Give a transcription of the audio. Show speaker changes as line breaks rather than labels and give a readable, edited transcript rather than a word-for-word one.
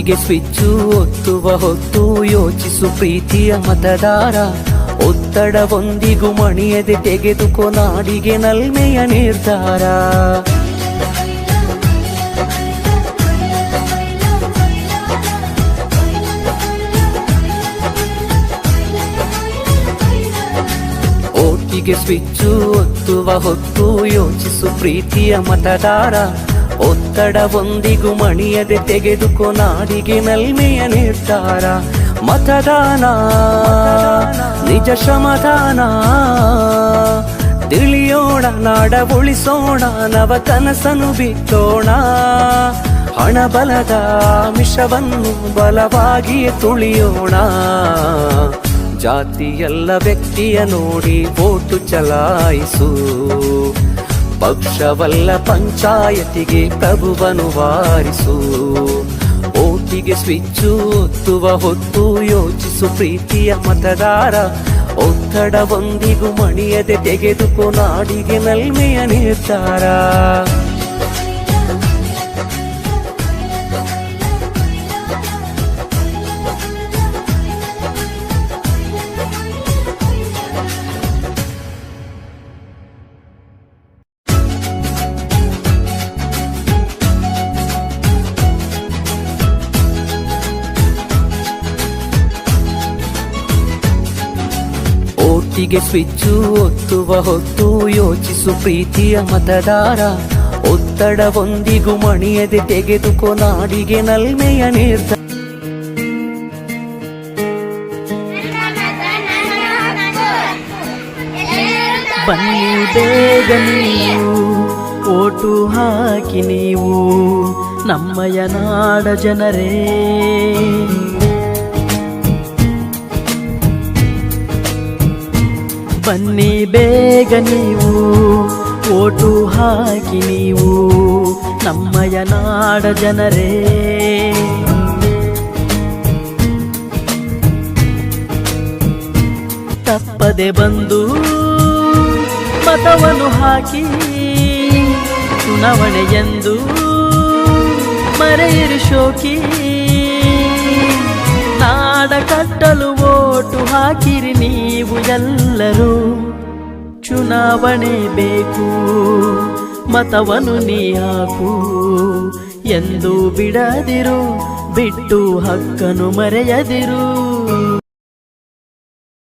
ಓಟಿಗೆ switch ಒತ್ತುವ ಹೊತ್ತು ಯೋಚಿಸು ಪ್ರೀತಿಯ ಮತದಾರ. ಒತ್ತಡವೊಂದಿಗೂ ಮಣಿಯದೆ ತೆಗೆದುಕೋ ನಾಡಿಗೆ ನಲ್ಮೆಯ ನಿರ್ಧಾರ. ಓಟಿಗೆ ಸ್ವಿಚ್ಚು ಒತ್ತುವ ಹೊತ್ತು ಯೋಚಿಸು ಪ್ರೀತಿಯ ಮತದಾರ. ಒತ್ತಡವೊಂದಿಗೂ ಮಣಿಯದೆ ತೆಗೆದುಕೋ ನಾಡಿಗೆ ನಲ್ಮೆಯ ನಿರ್ಧಾರ. ಮತದಾನ ನಿಜ ಶ್ರಮದಾನ, ತಿಳಿಯೋಣ ನಾಡ ಉಳಿಸೋಣ, ನವ ಕನಸನು ಬಿತ್ತೋಣ. ಹಣಬಲದ ಮಿಷವನ್ನು ಬಲವಾಗಿಯೇ ತುಳಿಯೋಣ. ಜಾತಿಯಲ್ಲ ವ್ಯಕ್ತಿಯ ನೋಡಿ ವೋಟು ಚಲಾಯಿಸು. ಪಕ್ಷವಲ್ಲ ಪಂಚಾಯತಿಗೆ ಪ್ರಭುವನು ವಾರಿಸು. ಓಟಿಗೆ ಸ್ವಿಚ್ಚು ಒತ್ತುವ ಹೊತ್ತು ಯೋಚಿಸು ಪ್ರೀತಿಯ ಮತದಾರ. ಒತ್ತಡವೊಂದಿಗೂ ಮಣಿಯದೆ ತೆಗೆದುಕೋ ನಾಡಿಗೆ ನಲ್ಮೆಯ ನಿರ್ಧಾರ. ಓಟಿಗೆ ಸ್ವಿಚ್ಚು ಒತ್ತುವ ಹೊತ್ತು ಯೋಚಿಸು ಪ್ರೀತಿಯ ಮತದಾರ. ಒತ್ತಡವೊಂದಿಗೂ ಮಣಿಯದೆ ತೆಗೆದುಕೋ ನಾಡಿಗೆ ನಲ್ಮೆಯ ನಿರ್ಧಾರ. ಬನ್ನಿ ಬೇಗ ನೀವು ಓಟು ಹಾಕಿ ನೀವು ನಮ್ಮಯ ನಾಡ ಜನರೇ. ಬನ್ನಿ ಬೇಗ ನೀವು ಓಟು ಹಾಕಿ ನೀವು ನಮ್ಮಯ ನಾಡ ಜನರೇ. ತಪ್ಪದೆ ಬಂದು ಮತವನ್ನು ಹಾಕಿ ಚುನಾವಣೆಯೆಂದು ಮರೆಯಿರಿ ಶೋಕಿ. ನಾಡ ಕಟ್ಟಲು ಓಟು ಹಾಕಿರಿ ನೀವು ಎಲ್ಲರೂ. ಚುನಾವಣೆ ಬೇಕು ಮತವನ್ನು ನೀ ಹಾಕು ಎಂದು ಬಿಡದಿರು. ಬಿಟ್ಟು ಹಕ್ಕನ್ನು ಮರೆಯದಿರು.